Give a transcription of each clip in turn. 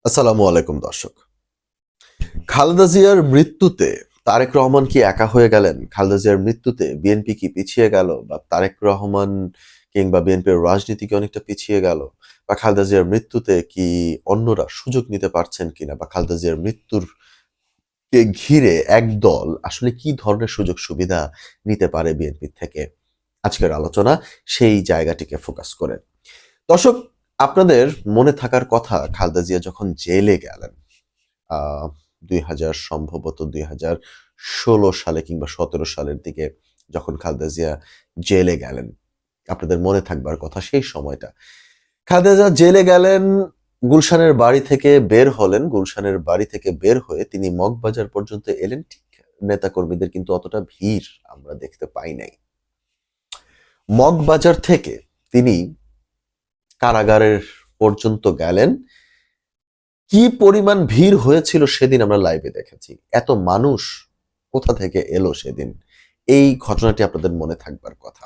আসসালামু আলাইকুম দর্শক। খালেদা জিয়ার মৃত্যুতে তারেক রহমান কি একা হয়ে গেলেন? খালেদা জিয়ার মৃত্যুতে বিএনপি কি পিছিয়ে গেল? বা তারেক রহমান কিংবা বিএনপির রাজনীতি কি অনেকটা পিছিয়ে গেল? বা খালেদা জিয়ার মৃত্যুতে কি অন্যরা সুযোগ নিতে পারছেন কিনা? বা খালেদা জিয়ার মৃত্যুর কে ঘিরে একদল আসলে কি ধরনের সুযোগ সুবিধা নিতে পারে বিএনপি থেকে? আজকের আলোচনা সেই জায়গাটিকে ফোকাস করে। দর্শক, আপনাদের মনে থাকার কথা খালেদা জিয়া যখন জেলে গেলেন, আ ২০০০ সম্ভবত ২০১৬ সালে কিংবা ১৭ সালের দিকে যখন খালেদা জিয়া জেলে গেলেন। আপনাদের মনে থাকবার কথা সেই সময়টা। খালেদা জিয়া জেলে গেলেন, গুলশানের বাড়ি থেকে বের হলেন। গুলশানের বাড়ি থেকে বের হয়ে তিনি মগবাজার পর্যন্ত এলেন। ঠিক নেতাকর্মীদের কিন্তু অতটা ভিড় আমরা দেখতে পাই নাই। মগবাজার থেকে তিনি কারাগারের পর্যন্ত গেলেন। কি পরিমাণ ভিড় হয়েছিল সেদিন আমরা লাইভে দেখেছি। এত মানুষ কোথা থেকে এলো সেদিন? এই ঘটনাটি আপনাদের মনে থাকবার কথা।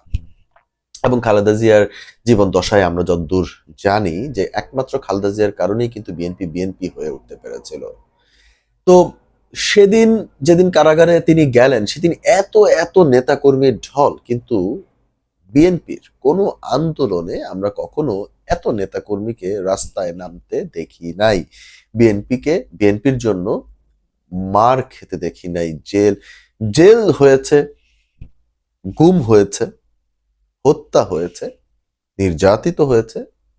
এবং খালেদা জিয়ার জীবন দশায় আমরা যতদূর জানি যে একমাত্র খালেদা জিয়ার কারণেই কিন্তু বিএনপি হয়ে উঠতে পেরেছিল। তো সেদিন যেদিন কারাগারে তিনি গেলেন সেদিন এত নেতাকর্মীর ঢল, কিন্তু বিএনপির কোনো আন্দোলনে আমরা কখনো এত নেতাকর্মীকে রাস্তায় নামতে দেখি নাই। বিএনপির জন্য মার খেতে দেখি নাই। জেল হয়েছে, গুম হয়েছে, হত্যা হয়েছে, নির্যাতিত হয়েছে,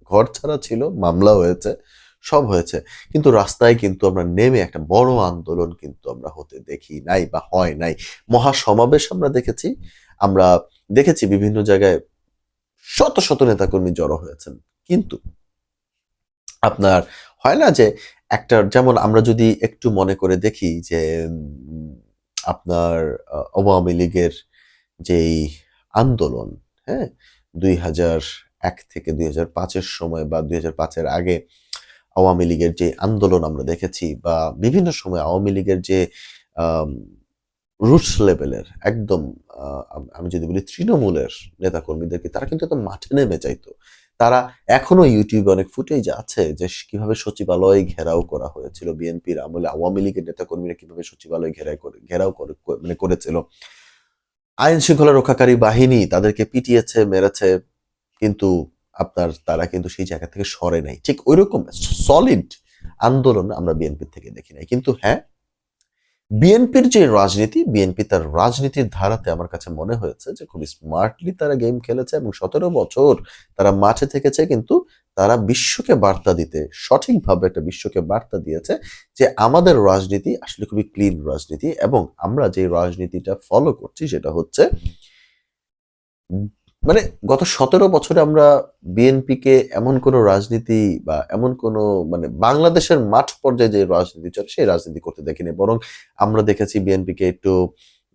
ঘর ছাড়া ছিল, মামলা হয়েছে, সব হয়েছে। কিন্তু রাস্তায় কিন্তু আমরা নেমে একটা বড় আন্দোলন কিন্তু আমরা হতে দেখি নাই বা হয় নাই। মহাসমাবেশ আমরা দেখেছি। আমরা দেখেছি বিভিন্ন জায়গায় শত নেতাকর্মী জড়ো হয়েছেন। কিন্তু আপনার হয় না যে একটা, যেমন আমরা যদি একটু মনে করে দেখি যে উম আপনার আওয়ামী লীগের যেই আন্দোলন, হ্যাঁ? ২০০১ থেকে ২০০৫ এর সময় বা ২০০৫ এর আগে আওয়ামী লীগের যে আন্দোলন আমরা দেখেছি, বা বিভিন্ন সময় আওয়ামী লীগের যে আম রুটস লেভেলের একদম, আ আমি যদি বলি তৃণমূলের নেতাকর্মীদেরকে, তারা কিন্তু একদম মাঠে নেমে যাইতো। তারা এখনো ইউটিউবে অনেক ফুটেজ আছে যে কিভাবে সচিবালয় ঘেরাও করা হয়েছিল বিএনপির আমলে, আওয়ামী লীগের নেতাকর্মীরা কিভাবে সচিবালয় ঘেরাও মানে করেছিল। আইন শৃঙ্খলা রক্ষাকারী বাহিনী তাদেরকে পিটিয়েছে, মেরেছে, কিন্তু তারা কিন্তু সেই জায়গা থেকে সরে নাই। ঠিক ঐরকম সলিড আন্দোলন আমরা বিএনপির থেকে দেখি নাই। কিন্তু হ্যাঁ, বিএনপির যে রাজনীতি, বিএনপি তার রাজনীতির ধারাতে আমার কাছে মনে হয়েছে যে খুবই স্মার্টলি তারা গেম খেলেছে এবং ১৭ বছর তারা মাঠে থেকেছে, কিন্তু তারা বিশ্বকে বার্তা দিতে সঠিকভাবে একটা বিশ্বকে বার্তা দিয়েছে যে আমাদের রাজনীতি আসলে খুবই ক্লিন রাজনীতি, এবং আমরা যে রাজনীতিটা ফলো করছি সেটা হচ্ছে উম মানে গত ১৭ বছরে আমরা বিএনপিকে এমন কোনো রাজনীতি বা এমন কোনো, মানে বাংলাদেশের মাঠ পর্যায়ে যে রাজনীতি চলে সেই রাজনীতি করতে দেখিনি। বরং আমরা দেখেছি বিএনপিকে একটু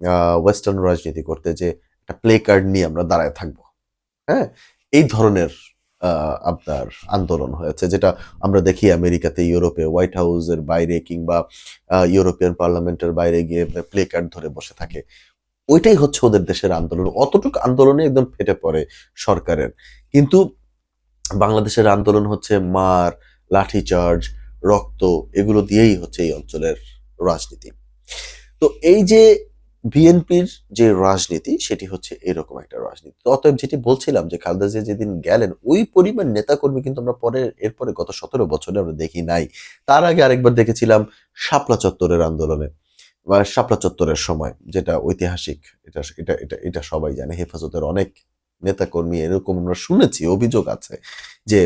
আ ওয়েস্টার্ন রাজনীতি করতে, যে একটা প্লে কার্ড নিয়ে আমরা দাঁড়ায় থাকবো। হ্যাঁ? এই ধরনের আ আপনার আন্দোলন হয়েছে, যেটা আমরা দেখি আমেরিকাতে, ইউরোপে, হোয়াইট হাউসের বাইরে কিংবা ইউরোপিয়ান পার্লামেন্টের বাইরে গিয়ে প্লে কার্ড ধরে বসে থাকে। ওইটাই হচ্ছে ওদের দেশের আন্দোলন। অতটুকু আন্দোলনে একদম ফেটে পড়ে সরকারের। কিন্তু বাংলাদেশের আন্দোলন হচ্ছে মার, লাঠিচার্জ, রক্ত, এগুলো দিয়েই হচ্ছে এই অঞ্চলের রাজনীতি। তো এই যে বিএনপির যে রাজনীতি সেটি হচ্ছে এরকম একটা রাজনীতি। তো অতএব যেটি বলছিলাম যে খালেদা জিয়া যেদিন গেলেন ওই পরিমাণ নেতাকর্মী কিন্তু আমরা এরপরে গত ১৭ বছরে আমরা দেখি নাই। তার আগে আরেকবার দেখেছিলাম শাপলা চত্বরের আন্দোলনে বা শাপলা চত্বরের সময়, যেটা ঐতিহাসিক। এটা সবাই জানে। হেফাজতের অনেক নেতাকর্মী, এরকম আমরা শুনেছি, অভিযোগ আছে যে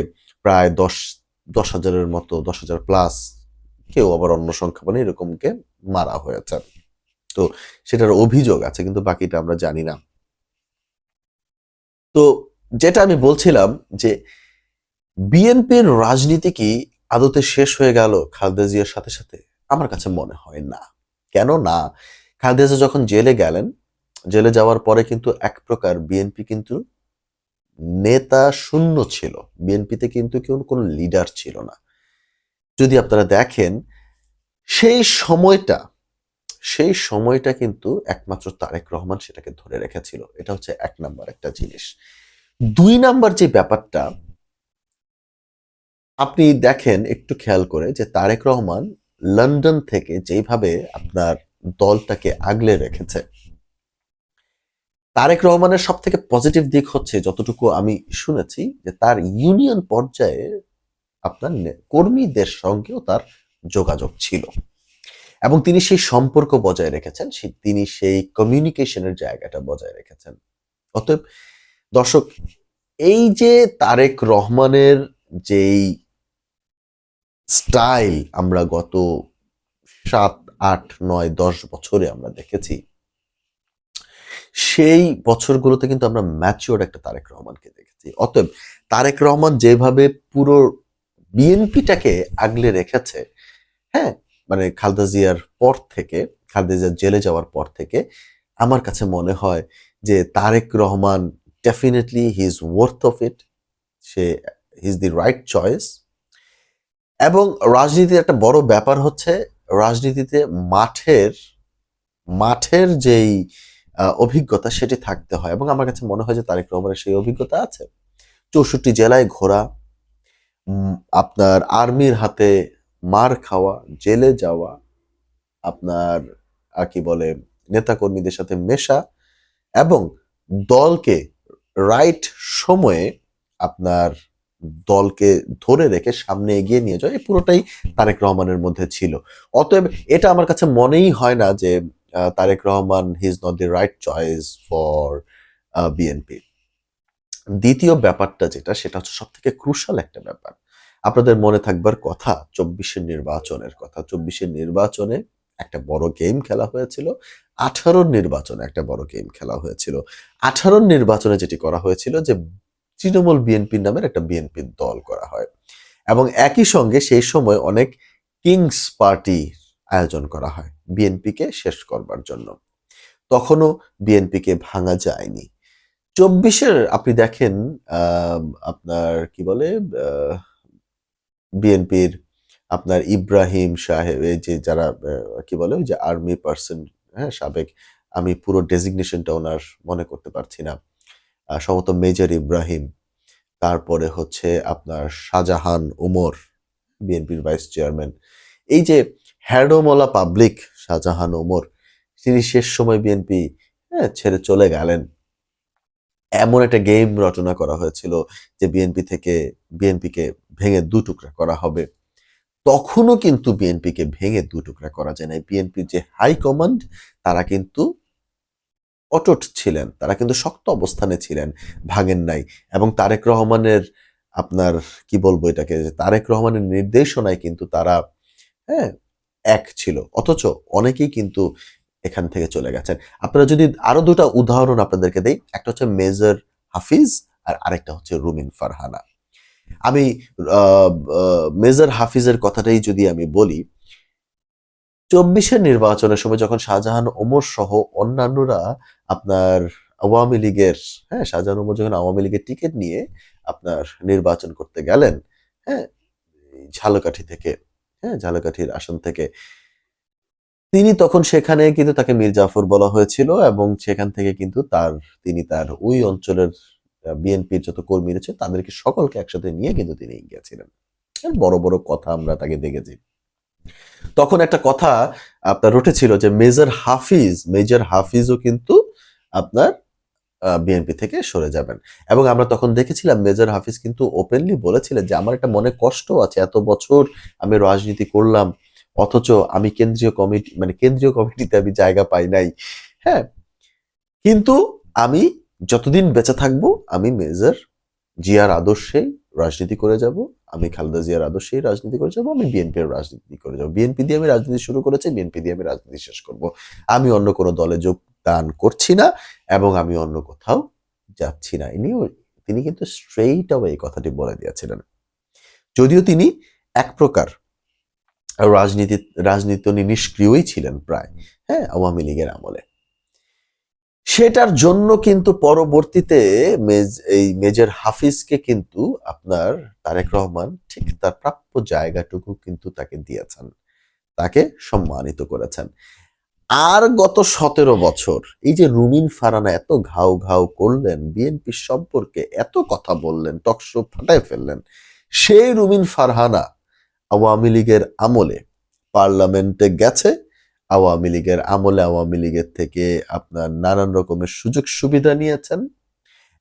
প্রায় ১০,০০০ এর মতো, ১০,০০০ প্লাস, কেউ আবার অন্য সংখ্যা বলে, এরকমকে মারা হয়েছে। তো সেটার অভিযোগ আছে, কিন্তু বাকিটা আমরা জানি না। তো যেটা আমি বলছিলাম যে বিএনপির রাজনীতি কি আদতে শেষ হয়ে গেল খালেদা জিয়ার সাথে? আমার কাছে মনে হয় না। কেন না? খালেদা জিয়া যখন জেলে গেলেন, জেলে যাওয়ার পরে কিন্তু এক প্রকার বিএনপি কিন্তু নেতা শূন্য ছিল। বিএনপিতে কিন্তু কোনো লিডার ছিল না। যদি আপনারা দেখেন সেই সময়টা সেই সময়টা কিন্তু একমাত্র তারেক রহমান সেটাকে ধরে রেখেছিল। এটা হচ্ছে ১ নাম্বার একটা জিনিস। ২ নাম্বার যে ব্যাপারটা, আপনি দেখেন একটু খেয়াল করে যে তারেক রহমান লন্ডন থেকে যেভাবে আপনার দলটাকে আগলে রেখেছে, তারেক রহমানের সব থেকে পজিটিভ দিক হচ্ছে যতটুকু আমি শুনেছি যে তার ইউনিয়ন পর্যায়ে আপনার কর্মীদের সঙ্গেও তার যোগাযোগ ছিল এবং তিনি সেই সম্পর্ক বজায় রেখেছেন, তিনি সেই কমিউনিকেশনের জায়গাটা বজায় রেখেছেন। অতএব দর্শক, এই যে তারেক রহমানের যেই স্টাইল আমরা গত 7, 8, 9, 10 বছরে আমরা দেখেছি, সেই বছরগুলোতে কিন্তু আমরা ম্যাচিওর একটা তারেক রহমানকে দেখেছি। অতএব তারেক রহমান যেভাবে পুরো বিএনপিটাকে আগলে রেখেছে, হ্যাঁ, মানে খালেদা জিয়ার পর থেকে, খালেদা জিয়ার জেলে যাওয়ার পর থেকে আমার কাছে মনে হয় যে Tarique Rahman definitely he is worth of it. সে he is the right choice. এবং রাজনীতির একটা বড় ব্যাপার হচ্ছে রাজনীতিতে মাঠের মাঠের যেই অভিজ্ঞতা সেটি থাকতে হয়, এবং আমার কাছে মনে হয় যে তারেক রহমানের সেই অভিজ্ঞতা আছে। 64 জেলায় ঘোরা, আপনার আর্মির হাতে মার খাওয়া, জেলে যাওয়া, আপনার কি বলে নেতাকর্মীদের সাথে মেশা এবং দলকে রাইট সময়ে আপনার দলকে ধরে রেখে সামনে এগিয়ে নিয়ে যাওয়া, এই পুরোটাই তারেক রহমানের মধ্যে ছিল। অতএব এটা আমার কাছে মনেই হয় না যে Tarique Rahman he is not the right choice for BNP. দ্বিতীয় ব্যাপারটা যেটা, সেটা হচ্ছে সব থেকে ক্রুশাল একটা ব্যাপার। আপনাদের মনে থাকবার কথা 24-এর নির্বাচনের কথা। 24-এর নির্বাচনে একটা বড় গেম খেলা হয়েছিল। 18-র নির্বাচনে একটা বড় গেম খেলা হয়েছিল। 18-র নির্বাচনে যেটি করা হয়েছিল যে তৃণমূল বিএনপির নামের একটা বিএনপির দল করা হয় এবং একই সঙ্গে সেই সময় অনেক কিংস পার্টি আয়োজন করা হয় বিএনপিকে শেষ করবার জন্য। তখনও বিএনপিকে ভাঙা যায়নি। 24-এর আপনি দেখেন আপনার কি বলে বিএনপির আপনার ইব্রাহিম সাহেব, এই যে যারা কি বলে ওই যে আর্মি পার্সন, হ্যাঁ, সাবেক, আমি পুরো ডেজিগনেশনটা ওনার মনে করতে পারছি না, সম্ভবত মেজর ইব্রাহিম, তারপরে হচ্ছে আপনার শাহজাহান ওমর, বিএনপির ভাইস চেয়ারম্যান, এই যে হ্যাডোমলা পাবলিক শাহজাহান ওমর, তিনি শেষ সময় বিএনপি ছেড়ে চলে গেলেন। এমন একটা গেম রচনা করা হয়েছিল যে বিএনপিকে ভেঙে দু টুকরা করা হবে। তখনও কিন্তু বিএনপিকে ভেঙে দু টুকরা করা যায় নাই। বিএনপির যে হাই কমান্ড তারা কিন্তু অটুট ছিলেন, তারা কিন্তু শক্ত অবস্থানে ছিলেন, ভাঙেন নাই। এবং তারেক রহমানের আপনার কি বলবো এটাকে, যে তারেক রহমানের নির্দেশনায় কিন্তু তারা হ্যাঁ এক ছিল। অথচ অনেকেই কিন্তু এখান থেকে চলে গেছেন। আপনারা যদি আরো দুটা উদাহরণ আপনাদেরকে দেই, একটা হচ্ছে মেজর হাফিজ আর আরেকটা হচ্ছে রুমিন ফারহানা। আমি মেজর হাফিজের কথাটাই যদি আমি বলি, 24-এর নির্বাচনের সময় যখন শাহজাহান ওমর সহ অন্যান্যরা আপনার আওয়ামী লীগের, হ্যাঁ, শাহজাহান ওমর যখন আওয়ামী লীগের টিকিট নিয়ে আপনার নির্বাচন করতে গেলেন, হ্যাঁ, ঝালকাঠি থেকে, হ্যাঁ, ঝালকাঠির আসন থেকে, তিনি তখন সেখানে কিন্তু তাকে মীর জাফর বলা হয়েছিল এবং সেখান থেকে কিন্তু তিনি তার ওই অঞ্চলের বিএনপির যত কর্মী রয়েছে তাদেরকে সকলকে একসাথে নিয়ে কিন্তু তিনি গিয়েছিলেন। বড় বড় কথা আমরা তাকে দেখেছি। তখন একটা কথা আপনার উঠেছিল যে মেজর হাফিজও কিন্তু আপনার বিএনপি থেকে সরে যাবেন, এবং আমরা তখন দেখেছিলাম মেজর হাফিজ কিন্তু ওপেনলি বলেছিলেন যে আমার একটা মনে কষ্ট আছে, এত বছর আমি রাজনীতি করলাম অথচ আমি কেন্দ্রীয় কমিটিতে আমি জায়গা পাই নাই, হ্যাঁ, কিন্তু আমি যতদিন বেঁচে থাকবো আমি মেজর জিয়ার আদর্শেই রাজনীতি করে যাব, আমি খালেদা জিয়ার আদর্শেই রাজনীতি করে যাব, আমি বিএনপির রাজনীতি করে যাব, বিএনপি দিয়ে আমি রাজনীতি শুরু করেছি, বিএনপি দিয়ে আমি রাজনীতি শেষ করব, আমি অন্য কোনো দলে যোগদান করছি না এবং আমি অন্য কোথাও যাচ্ছি না। তিনি কিন্তু স্ট্রেইট আওয়ে এই কথাটি বলে দিয়েছিলেন। যদিও তিনি এক প্রকার রাজনীতি নিষ্ক্রিয়ই ছিলেন প্রায়, হ্যাঁ, আওয়ামী লীগের আমলে। সেটার জন্য কিন্তু পরবর্তীতে এই মেজর হাফিজকে কিন্তু আপনার তারেক রহমান ঠিক তার প্রাপ্য জায়গাটুকু কিন্তু তাকে দিয়েছেন, তাকে সম্মানিত করেছেন। আর গত 17 বছর এই যে রুমিন ফারহানা এত ঘাউ ঘাউ করলেন বিএনপি সম্পর্কে, এত কথা বললেন, টকশো ফাটায় ফেললেন, সেই রুমিন ফারহানা আওয়ামী লীগের আমলে পার্লামেন্টে গেছে, আওয়ামী লীগের আমলে আওয়ামী লীগের থেকে আপনার নানান রকমের সুযোগ সুবিধা নিয়েছেন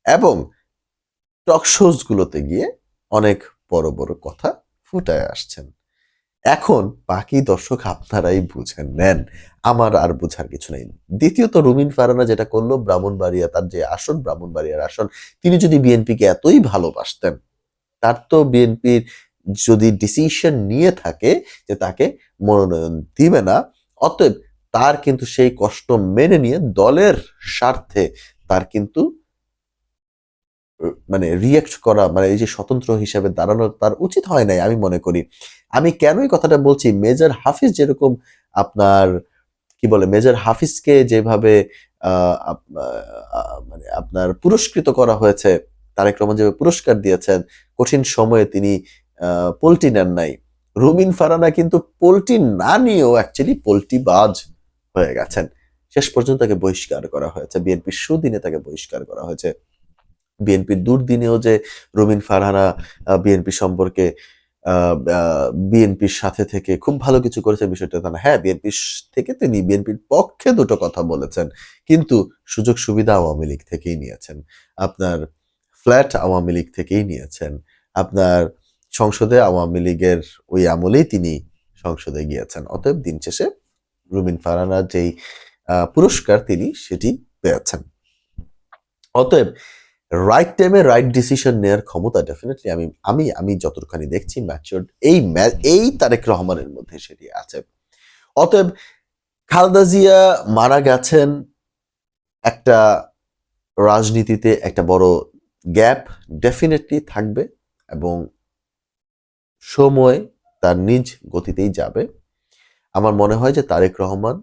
এবং টকশোজ গুলোতে গিয়ে অনেক বড় বড় কথা ফুটায় আসছেন। এখন বাকি দর্শক আপনারাই বুঝে নেন, আমার আর বোঝার কিছু নেই। দ্বিতীয়ত রুমিন ফারহানা যেটা করলো, ব্রাহ্মণবাড়িয়া তার যে আসন, ব্রাহ্মণবাড়িয়ার আসন, তিনি যদি বিএনপিকে এতই ভালোবাসতেন, তার তো বিএনপির যদি ডিসিশন নিয়ে থাকে যে তাকে মনোনয়ন দিবে না, অতএব তার কিন্তু সেই কষ্ট মেনে নিয়ে দলের স্বার্থে তার কিন্তু মানে রিয়েক্ট করা, মানে এই যে স্বতন্ত্র হিসাবে দাঁড়ানো তার উচিত হয় নাই আমি মনে করি। আমি কেন এই কথাটা বলছি, মেজর হাফিজ যেরকম আপনার কি বলে, মেজর হাফিজকে যেভাবে মানে আপনার পুরস্কৃত করা হয়েছে, তারেক রহমান যেভাবে পুরস্কার দিয়েছেন, কঠিন সময়ে তিনি পোল্টি নেন নাই, রুমিন ফারহানা কিন্তু পোল্টি না নিয়েও অ্যাকচুয়ালি পোল্টিবাজ হয়ে গেছেন। শেষ পর্যন্ত তাকে বহিষ্কার করা হয়েছে, বিএনপির সুদিনে তাকে বহিষ্কার করা হয়েছে। বিএনপির দুর্দিনেও যে রুমিন ফারহানা বিএনপি সম্পর্কে বিএনপির সাথে থেকে খুব ভালো কিছু করেছে বিষয়টা তা না। হ্যাঁ, বিএনপির থেকে তিনি বিএনপির পক্ষে দুটো কথা বলেছেন, কিন্তু সুযোগ সুবিধা আওয়ামী লীগ থেকেই নিয়েছেন, আপনার ফ্ল্যাট আওয়ামী লীগ থেকেই নিয়েছেন, আপনার সংসদে আওয়ামী লীগের ওই আমলেই তিনি সংসদে গিয়েছেন। অতএব দিন শেষে রুমিন ফারহানার যেই পুরস্কার তিনি সেটি পেয়েছেন। অতএব রাইট টাইমে রাইট ডিসিশন নেওয়ার ক্ষমতা ডেফিনেটলি আমি আমি আমি যতটুখানি দেখছি ম্যাচিওর এই তারেক রহমানের মধ্যে সেটি আছে। অতএব খালেদা জিয়া মারা গেছেন, একটা রাজনীতিতে একটা বড় গ্যাপ ডেফিনেটলি থাকবে এবং সময় তার নিজ গতিতেই যাবে। আমার মনে হয় যে তারেক রহমান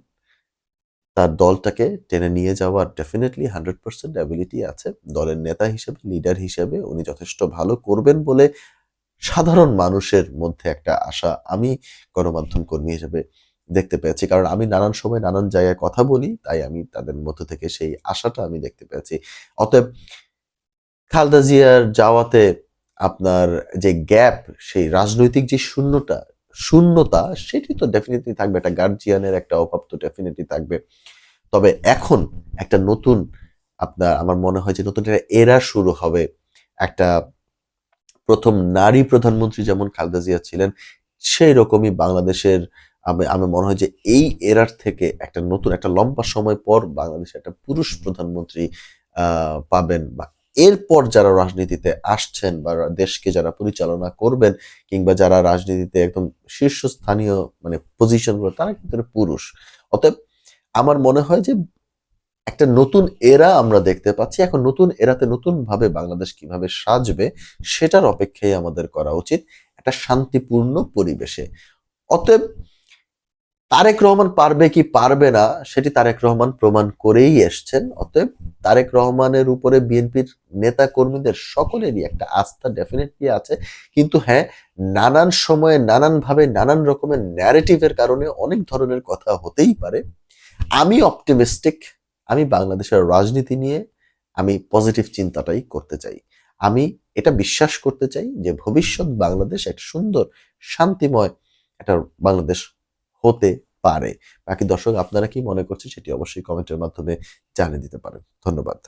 তার দলটাকে টেনে নিয়ে যাওয়ার ডেফিনেটলি 100% অ্যাবিলিটি আছে। দলের নেতা হিসেবে, লিডার হিসেবে উনি যথেষ্ট ভালো করবেন বলে সাধারণ মানুষের মধ্যে একটা আশা আমি গণমাধ্যম কর্মী হিসেবে দেখতে পেয়েছি। কারণ আমি নানান সময় নানান জায়গায় কথা বলি, তাই আমি তাদের মধ্য থেকে সেই আশাটা আমি দেখতে পেয়েছি। অতএব খালেদা জিয়ার যাওয়াতে আপনার যে গ্যাপ, সেই রাজনৈতিক যে শূন্যতা সেটি তো ডেফিনেটলি থাকবে। একটা গার্জিয়ানের একটা অভাব তো ডেফিনেটলি থাকবে। তবে এখন একটা নতুন আপনার আমার মনে হয় যে নতুন একটা এরা শুরু হবে। একটা প্রথম নারী প্রধানমন্ত্রী যেমন খালেদা জিয়া ছিলেন, সেই রকমই বাংলাদেশের আমার মনে হয় যে এই এরার থেকে একটা নতুন একটা লম্বা সময় পর বাংলাদেশে একটা পুরুষ প্রধানমন্ত্রী পাবেন, বা এরপর যারা রাজনীতিতে আসছেন বা দেশকে যারা পরিচালনা করবেন কিংবা যারা রাজনীতিতে একদম শীর্ষস্থানীয় মানে পজিশনগুলো, তারা কিন্তু পুরুষ। অতএব আমার মনে হয় যে একটা নতুন এরা আমরা দেখতে পাচ্ছি। এখন নতুন এরাতে নতুন ভাবে বাংলাদেশ কিভাবে সাজবে সেটার অপেক্ষাই আমাদের করা উচিত একটা শান্তিপূর্ণ পরিবেশে। অতএব তারেক রহমান পারবে কি পারবে না সেটি তারেক রহমান প্রমাণ করেই এসছেন। অতএব তারেক রহমানের উপরে বিএনপির নেতা কর্মীদের সকলেরই একটা আস্থা ডেফিনেটলি আছে। কিন্তু হ্যাঁ, নানান সময়ে নানান ভাবে নানান রকমের ন্যারেটিভের কারণে অনেক ধরনের কথা হতেই পারে। আমি অপটিমিস্টিক। আমি বাংলাদেশের রাজনীতি নিয়ে আমি পজিটিভ চিন্তাটাই করতে চাই। আমি এটা বিশ্বাস করতে চাই যে ভবিষ্যৎ বাংলাদেশ একটা সুন্দর শান্তিময় একটা বাংলাদেশ হতে পারে। বাকি দর্শক আপনারা কি মনে করছেন সেটি অবশ্যই কমেন্টের মাধ্যমে জানিয়ে দিতে পারেন। ধন্যবাদ।